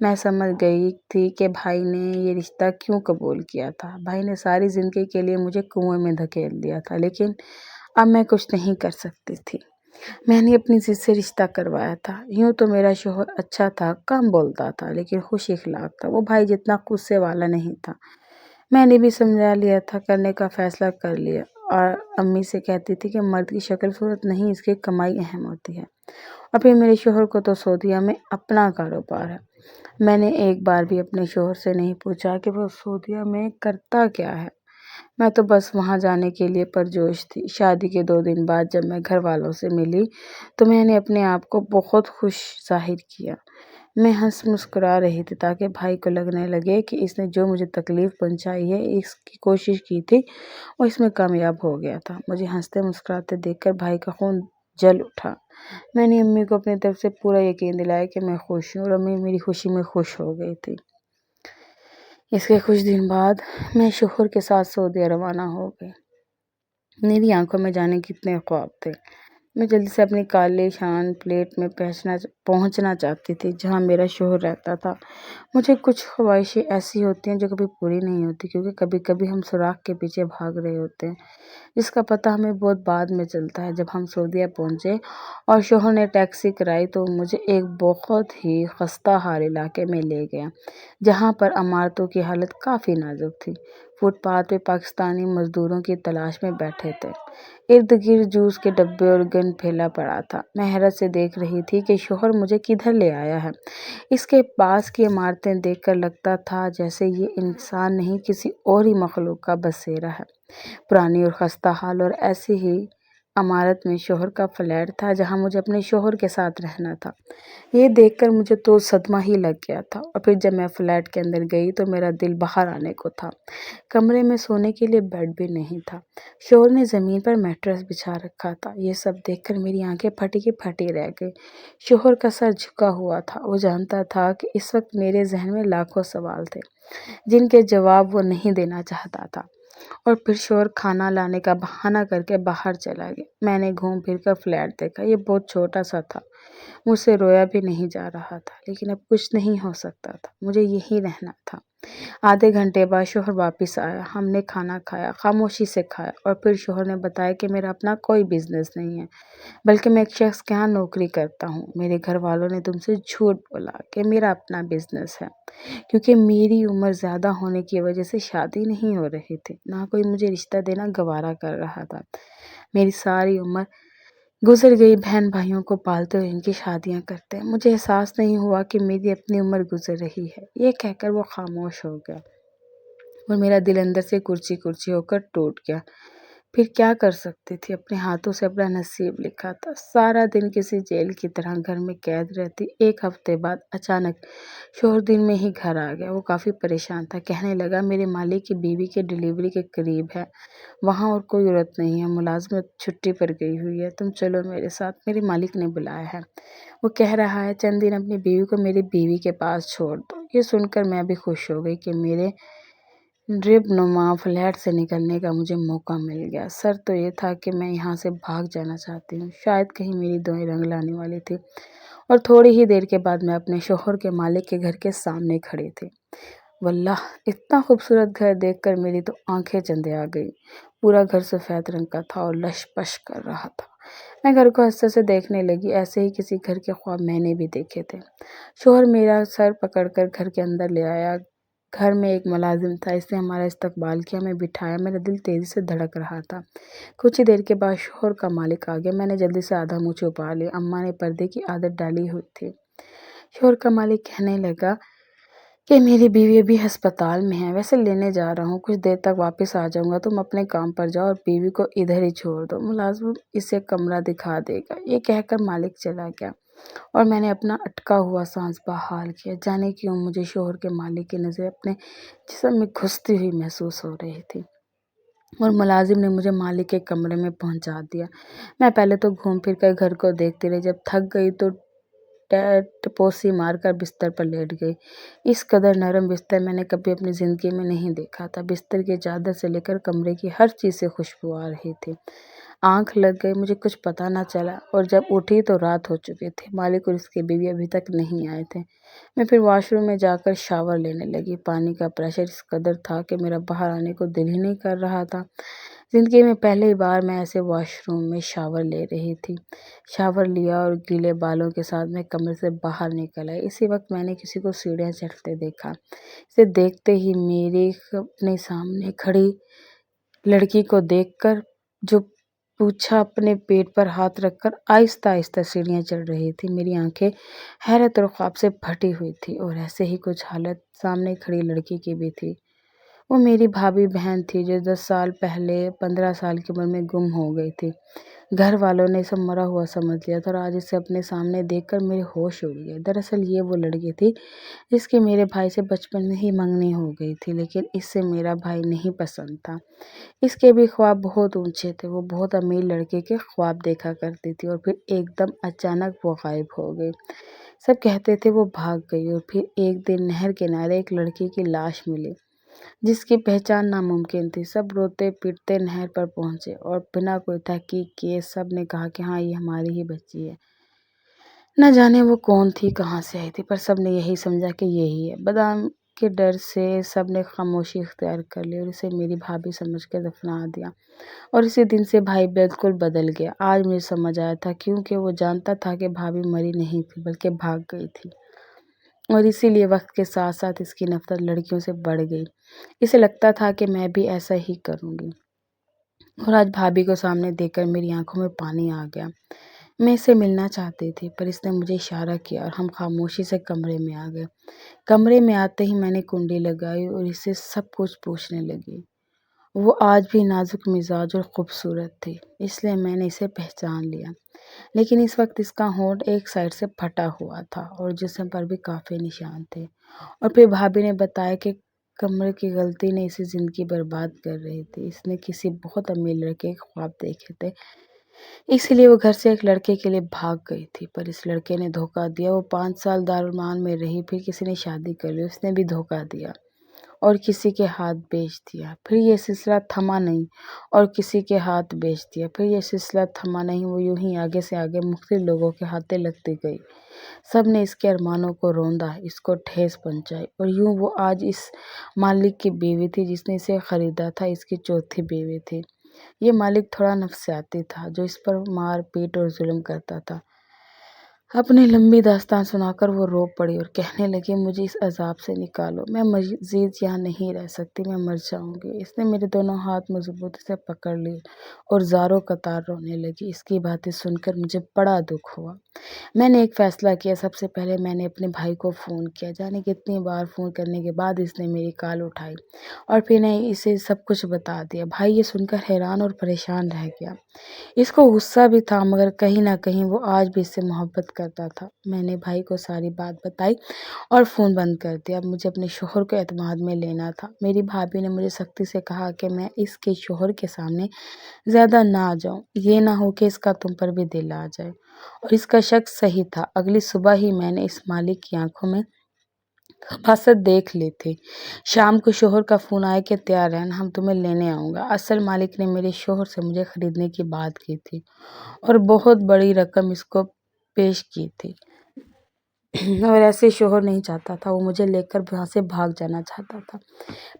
میں سمجھ گئی تھی کہ بھائی نے یہ رشتہ کیوں قبول کیا تھا۔ بھائی نے ساری زندگی کے لیے مجھے کنویں میں دھکیل دیا تھا، لیکن اب میں کچھ نہیں کر سکتی تھی۔ میں نے اپنی ضد سے رشتہ کروایا تھا۔ یوں تو میرا شوہر اچھا تھا، کم بولتا تھا، لیکن خوش اخلاق تھا۔ وہ بھائی جتنا غصے والا نہیں تھا۔ میں نے بھی سمجھا لیا تھا، کرنے کا فیصلہ کر لیا، اور امی سے کہتی تھی کہ مرد کی شکل صورت نہیں، اس کی کمائی اہم ہوتی ہے۔ اور پھر میرے شوہر کو تو سعودیہ میں اپنا کاروبار ہے۔ میں نے ایک بار بھی اپنے شوہر سے نہیں پوچھا کہ وہ سعودیہ میں کرتا کیا ہے۔ میں تو بس وہاں جانے کے لیے پرجوش تھی۔ شادی کے 2 دن بعد جب میں گھر والوں سے ملی تو میں نے اپنے آپ کو بہت خوش ظاہر کیا۔ میں ہنس مسکرا رہی تھی تاکہ بھائی کو لگنے لگے کہ اس نے جو مجھے تکلیف پہنچائی ہے، اس کی کوشش کی تھی اور اس میں کامیاب ہو گیا تھا۔ مجھے ہنستے مسکراتے دیکھ کر بھائی کا خون جل اٹھا۔ میں نے امی کو اپنی طرف سے پورا یقین دلایا کہ میں خوش ہوں، اور امی میری خوشی میں خوش ہو گئی تھی۔ اس کے کچھ دن بعد میں شوہر کے ساتھ سعودیہ روانہ ہو گئی۔ میری آنکھوں میں جانے کتنے خواب تھے۔ میں جلدی سے اپنی کالی شان پلیٹ میں پہنچنا چاہتی تھی جہاں میرا شوہر رہتا تھا۔ مجھے کچھ خواہشیں ایسی ہوتی ہیں جو کبھی پوری نہیں ہوتی، کیونکہ کبھی کبھی ہم سوراخ کے پیچھے بھاگ رہے ہوتے ہیں، جس کا پتہ ہمیں بہت بعد میں چلتا ہے۔ جب ہم سعودیہ پہنچے اور شوہر نے ٹیکسی کرائی تو مجھے ایک بہت ہی خستہ حال علاقے میں لے گیا، جہاں پر عمارتوں کی حالت کافی نازک تھی۔ فٹ پاتھ پہ پاکستانی مزدوروں کی تلاش میں بیٹھے تھے۔ ارد گرد جوس کے ڈبے اور گند پھیلا پڑا تھا۔ میں حیرت سے دیکھ رہی تھی کہ شوہر مجھے کدھر لے آیا ہے۔ اس کے پاس کی عمارتیں دیکھ کر لگتا تھا جیسے یہ انسان نہیں، کسی اور ہی مخلوق کا بسیرا ہے۔ پرانی اور خستہ حال اور ایسی ہی عمارت میں شوہر کا فلیٹ تھا جہاں مجھے اپنے شوہر کے ساتھ رہنا تھا۔ یہ دیکھ کر مجھے تو صدمہ ہی لگ گیا تھا، اور پھر جب میں فلیٹ کے اندر گئی تو میرا دل باہر آنے کو تھا۔ کمرے میں سونے کے لیے بیڈ بھی نہیں تھا۔ شوہر نے زمین پر میٹرس بچھا رکھا تھا۔ یہ سب دیکھ کر میری آنکھیں پھٹی کی پھٹی رہ گئی۔ شوہر کا سر جھکا ہوا تھا۔ وہ جانتا تھا کہ اس وقت میرے ذہن میں لاکھوں سوال تھے جن کے جواب وہ نہیں دینا چاہتا تھا۔ اور پھر شوہر کھانا لانے کا بہانہ کر کے باہر چلا گیا۔ میں نے گھوم پھر کر فلیٹ دیکھا۔ یہ بہت چھوٹا سا تھا، مجھ سے رویا بھی نہیں جا رہا تھا، لیکن اب کچھ نہیں ہو سکتا تھا، مجھے یہیں رہنا تھا۔ آدھے گھنٹے بعد شوہر واپس آیا۔ ہم نے کھانا کھایا، خاموشی سے کھایا، اور پھر شوہر نے بتایا کہ میرا اپنا کوئی بزنس نہیں ہے، بلکہ میں ایک شخص کے ہاں نوکری کرتا ہوں۔ میرے گھر والوں نے تم سے جھوٹ بولا کہ میرا اپنا بزنس ہے، کیونکہ میری عمر زیادہ ہونے کی وجہ سے شادی نہیں ہو رہی تھی، نہ کوئی مجھے رشتہ دینا گوارا کر رہا تھا۔ میری ساری عمر گزر گئی بہن بھائیوں کو پالتے ہوئے ان کی شادیاں کرتے، مجھے احساس نہیں ہوا کہ میری اپنی عمر گزر رہی ہے۔ یہ کہہ کر وہ خاموش ہو گیا، اور میرا دل اندر سے کرچی کرچی ہو کر ٹوٹ گیا۔ پھر کیا کر سکتی تھی، اپنے ہاتھوں سے اپنا نصیب لکھا تھا۔ سارا دن کسی جیل کی طرح گھر میں قید رہتی۔ ایک ہفتے بعد اچانک شوہر دن میں ہی گھر آ گیا۔ وہ کافی پریشان تھا۔ کہنے لگا، میرے مالک کی بیوی کے ڈیلیوری کے قریب ہے، وہاں اور کوئی عورت نہیں ہے، ملازمت چھٹی پر گئی ہوئی ہے، تم چلو میرے ساتھ، میرے مالک نے بلایا ہے۔ وہ کہہ رہا ہے چند دن اپنی بیوی کو میری بیوی کے پاس چھوڑ دو۔ یہ سن کر میں بھی خوش ہو گئی کہ میرے ڈرب نما فلیٹ سے نکلنے کا مجھے موقع مل گیا۔ شرط تو یہ تھا کہ میں یہاں سے بھاگ جانا چاہتی ہوں، شاید کہیں میری دعائیں رنگ لانے والی تھی۔ اور تھوڑی ہی دیر کے بعد میں اپنے شوہر کے مالک کے گھر کے سامنے کھڑی تھی۔ واللہ، اتنا خوبصورت گھر دیکھ کر میری تو آنکھیں چندے آ گئی۔ پورا گھر سفید رنگ کا تھا اور لش پش کر رہا تھا۔ میں گھر کو حسرت سے دیکھنے لگی۔ ایسے ہی کسی گھر کے خواب میں نے بھی دیکھے تھے۔ شوہر میرا سر پکڑ کر گھر کے اندر لے آیا۔ گھر میں ایک ملازم تھا، اس نے ہمارا استقبال کیا، ہمیں بٹھایا۔ میرا دل تیزی سے دھڑک رہا تھا۔ کچھ ہی دیر کے بعد شوہر کا مالک آ گیا۔ میں نے جلدی سے آدھا منہ چھپا لیا، اماں نے پردے کی عادت ڈالی ہوئی تھی۔ شوہر کا مالک کہنے لگا کہ میری بیوی ابھی ہسپتال میں ہے، ویسے لینے جا رہا ہوں، کچھ دیر تک واپس آ جاؤں گا، تم اپنے کام پر جاؤ اور بیوی کو ادھر ہی چھوڑ دو، ملازم اسے کمرہ دکھا دے گا۔ یہ کہہ کر مالک چلا گیا، اور میں نے اپنا اٹکا ہوا سانس بحال کیا۔ جانے کیوں مجھے شوہر کے مالک کی نظریں اپنے جسم میں گھستی ہوئی محسوس ہو رہی تھی، اور ملازم نے مجھے مالک کے کمرے میں پہنچا دیا۔ میں پہلے تو گھوم پھر کر گھر کو دیکھتی رہی، جب تھک گئی تو ٹپوسی مار کر بستر پر لیٹ گئی۔ اس قدر نرم بستر میں نے کبھی اپنی زندگی میں نہیں دیکھا تھا۔ بستر کی چادر سے لے کر کمرے کی ہر چیز سے خوشبو آ رہی تھی۔ آنکھ لگ گئی، مجھے کچھ پتہ نہ چلا، اور جب اٹھی تو رات ہو چکی تھی۔ مالک اور اس کی بیوی ابھی تک نہیں آئے تھے۔ میں پھر واش روم میں جا کر شاور لینے لگی۔ پانی کا پریشر اس قدر تھا کہ میرا باہر آنے کو دل ہی نہیں کر رہا تھا۔ زندگی میں پہلی بار میں ایسے واش روم میں شاور لے رہی تھی۔ شاور لیا اور گیلے بالوں کے ساتھ میں کمرے سے باہر نکل آئی۔ اسی وقت میں نے کسی کو سیڑھیاں چڑھتے دیکھا۔ اسے دیکھتے ہی میری اپنے سامنے کھڑی لڑکی کو دیکھ کر، جو پوچھا اپنے پیٹ پر ہاتھ رکھ کر آہستہ آہستہ سیڑھیاں چڑھ رہی تھی، میری آنکھیں حیرت اور خواب سے پھٹی ہوئی تھی، اور ایسے ہی کچھ حالت سامنے کھڑی لڑکی کی بھی تھی۔ وہ میری بھابھی بہن تھی جو 10 سال پہلے 15 سال کی عمر میں گم ہو گئی تھی۔ گھر والوں نے اسے مرا ہوا سمجھ لیا تھا، اور آج اسے اپنے سامنے دیکھ کر میرے ہوش اڑ گئے۔ دراصل یہ وہ لڑکی تھی جس کی میرے بھائی سے بچپن میں ہی منگنی ہو گئی تھی، لیکن اس سے میرا بھائی نہیں پسند تھا۔ اس کے بھی خواب بہت اونچے تھے۔ وہ بہت امیر لڑکے کے خواب دیکھا کرتی تھی، اور پھر ایک دم اچانک وہ غائب ہو گئی۔ سب کہتے تھے وہ بھاگ گئی، اور پھر ایک دن نہر کنارے ایک لڑکی کی لاش ملی جس کی پہچان ناممکن تھی۔ سب روتے پیٹتے نہر پر پہنچے، اور بنا کوئی تحقیق کیے سب نے کہا کہ ہاں، یہ ہماری ہی بچی ہے۔ نہ جانے وہ کون تھی، کہاں سے آئی تھی، پر سب نے یہی سمجھا کہ یہی ہے۔ بدنام کے ڈر سے سب نے خاموشی اختیار کر لی، اور اسے میری بھابھی سمجھ کے دفنا دیا۔ اور اسی دن سے بھائی بالکل بدل گیا۔ آج مجھے سمجھ آیا تھا، کیونکہ وہ جانتا تھا کہ بھابھی مری نہیں تھی بلکہ بھاگ گئی تھی، اور اسی لیے وقت کے ساتھ ساتھ اس کی نفرت لڑکیوں سے بڑھ گئی۔ اسے لگتا تھا کہ میں بھی ایسا ہی کروں گی، اور آج بھابھی کو سامنے دیکھ کر میری آنکھوں میں پانی آ گیا۔ میں اسے ملنا چاہتی تھی، پر اس نے مجھے اشارہ کیا اور ہم خاموشی سے کمرے میں آ گئے۔ کمرے میں آتے ہی میں نے کنڈی لگائی اور اسے سب کچھ پوچھنے لگی۔ وہ آج بھی نازک مزاج اور خوبصورت تھی، اس لیے میں نے اسے پہچان لیا، لیکن اس وقت اس کا ہونٹ ایک سائڈ سے پھٹا ہوا تھا اور جسم پر بھی کافی نشان تھے۔ اور پھر بھابھی نے بتایا کہ کمر کی غلطی نے اسے زندگی برباد کر رہی تھی۔ اس نے کسی بہت امیر لڑکے کے خواب دیکھے تھے، اسی لیے وہ گھر سے ایک لڑکے کے لیے بھاگ گئی تھی، پر اس لڑکے نے دھوکہ دیا۔ وہ 5 سال دارالمان میں رہی، پھر کسی نے شادی کر لی، اس نے بھی دھوکہ دیا اور کسی کے ہاتھ بیچ دیا۔ پھر یہ سلسلہ تھما نہیں اور کسی کے ہاتھ بیچ دیا۔ پھر یہ سلسلہ تھما نہیں، وہ یوں ہی آگے سے آگے مختلف لوگوں کے ہاتھیں لگتی گئی۔ سب نے اس کے ارمانوں کو روندا، اس کو ٹھیس پہنچائی، اور یوں وہ آج اس مالک کی بیوی تھی جس نے اسے خریدا تھا، اس کی چوتھی بیوی تھی۔ یہ مالک تھوڑا نفسیاتی تھا، جو اس پر مار پیٹ اور ظلم کرتا تھا۔ اپنی لمبی داستان سنا کر وہ رو پڑی اور کہنے لگی، مجھے اس عذاب سے نکالو، میں مزید یہاں نہیں رہ سکتی، میں مر جاؤں گی۔ اس نے میرے دونوں ہاتھ مضبوطی سے پکڑ لیے اور زاروں قطار رونے لگی۔ اس کی باتیں سن کر مجھے بڑا دکھ ہوا۔ میں نے ایک فیصلہ کیا۔ سب سے پہلے میں نے اپنے بھائی کو فون کیا۔ جانے کتنی بار فون کرنے کے بعد اس نے میری کال اٹھائی، اور پھر میں اسے سب کچھ بتا دیا۔ بھائی یہ سن کر حیران اور پریشان رہ گیا۔ اس کو غصہ بھی تھا، مگر کہیں نہ کہیں وہ آج بھی اس سے محبت کرتا تھا۔ میں نے بھائی کو ساری بات بتائی اور فون بند کر دیا۔ اب مجھے اپنے شوہر کو اعتماد میں لینا تھا۔ میری بھابھی نے مجھے سختی سے کہا کہ میں اس کے شوہر کے سامنے زیادہ نہ آ جاؤں، یہ نہ ہو کہ اس کا تم پر بھی دل آ جائے۔ اور اس کا شک صحیح تھا۔ اگلی صبح ہی میں نے اس مالک کی آنکھوں میں خباثت دیکھ لی تھی۔ شام کو شوہر کا فون آیا کہ تیار رہنا، ہم تمہیں لینے آؤں گا۔ اصل مالک نے میرے شوہر سے مجھے خریدنے کی بات کی تھی اور بہت بڑی رقم اس کو پیش کی تھی، اور ایسے شوہر نہیں چاہتا تھا۔ وہ مجھے لے کر وہاں سے بھاگ جانا چاہتا تھا۔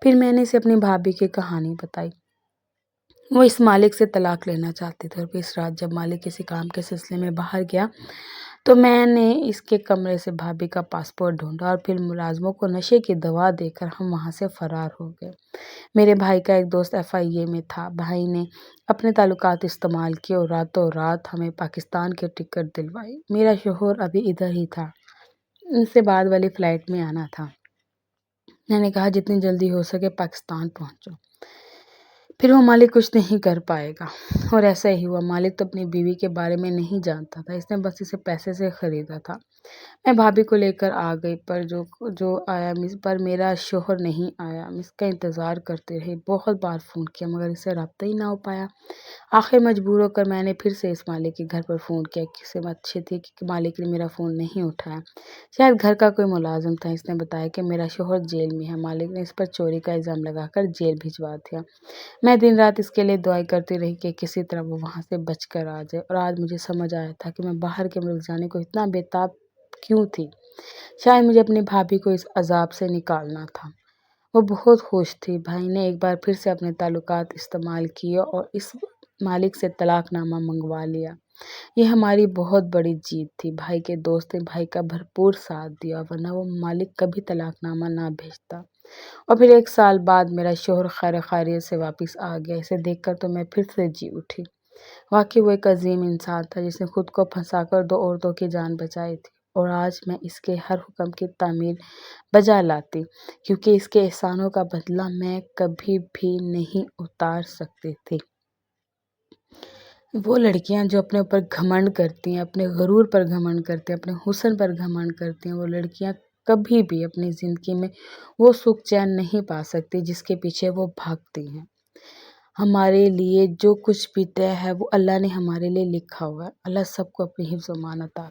پھر میں نے اسے اپنی بھابھی کی کہانی بتائی۔ وہ اس مالک سے طلاق لینا چاہتی تھی، اور پھر اس رات جب مالک کسی کام کے سلسلے میں باہر گیا تو میں نے اس کے کمرے سے بھابھی کا پاسپورٹ ڈھونڈا، اور پھر ملازموں کو نشے کی دوا دے کر ہم وہاں سے فرار ہو گئے۔ میرے بھائی کا ایک دوست FIA میں تھا۔ بھائی نے اپنے تعلقات استعمال کیے اور راتوں رات ہمیں پاکستان کی ٹکٹ دلوائی۔ میرا شوہر ابھی ادھر ہی تھا، ان سے بعد والی فلائٹ میں آنا تھا۔ میں نے کہا جتنی جلدی ہو سکے پاکستان پہنچو، پھر وہ مالک کچھ نہیں کر پائے گا۔ اور ایسا ہی ہوا۔ مالک تو اپنی بیوی کے بارے میں نہیں جانتا تھا، اس نے بس اسے پیسے سے خریدا تھا۔ میں بھابھی کو لے کر آ گئی پر میرا شوہر نہیں آیا۔ میں اس کا انتظار کرتی رہی، بہت بار فون کیا مگر اس سے رابطہ ہی نہ ہو پایا۔ آخر مجبور ہو کر میں نے پھر سے اس مالک کے گھر پر فون کیا۔ قسمت اچھی تھی کہ مالک نے میرا فون نہیں اٹھایا، شاید گھر کا کوئی ملازم تھا۔ اس نے بتایا کہ میرا شوہر جیل میں ہے، مالک نے اس پر چوری کا الزام لگا کر جیل بھجوا دیا۔ میں دن رات اس کے لیے دعائیں کرتی رہی کہ کسی طرح وہ وہاں سے بچ کر آ جائے، اور آج مجھے سمجھ آیا تھا کہ میں باہر کے ملک جانے کو اتنا بے تاب کیوں تھی۔ شاید مجھے اپنی بھابھی کو اس عذاب سے نکالنا تھا۔ وہ بہت خوش تھی۔ بھائی نے ایک بار پھر سے اپنے تعلقات استعمال کیے اور اس مالک سے طلاق نامہ منگوا لیا۔ یہ ہماری بہت بڑی جیت تھی۔ بھائی کے دوست نے بھائی کا بھرپور ساتھ دیا، ورنہ وہ مالک کبھی طلاق نامہ نہ بھیجتا۔ اور پھر 1 سال بعد میرا شوہر خیر خیریت سے واپس آ گیا۔ اسے دیکھ کر تو میں پھر سے جی اٹھی۔ واقعی وہ ایک عظیم انسان تھا جس نے خود کو پھنسا کر 2 عورتوں کی جان بچائی تھی، اور آج میں اس کے ہر حکم کی تعمیل بجا لاتی، کیونکہ اس کے احسانوں کا بدلہ میں کبھی بھی نہیں اتار سکتی تھی۔ وہ لڑکیاں جو اپنے اوپر گھمنڈ کرتی ہیں، اپنے غرور پر گھمنڈ کرتی ہیں، اپنے حسن پر گھمنڈ کرتی ہیں، وہ لڑکیاں کبھی بھی اپنی زندگی میں وہ سکھ چین نہیں پا سکتی جس کے پیچھے وہ بھاگتی ہیں۔ ہمارے لیے جو کچھ بھی طے ہے وہ اللہ نے ہمارے لیے لکھا ہوا ہے۔ اللہ سب کو اپنی حفظ و امان عطا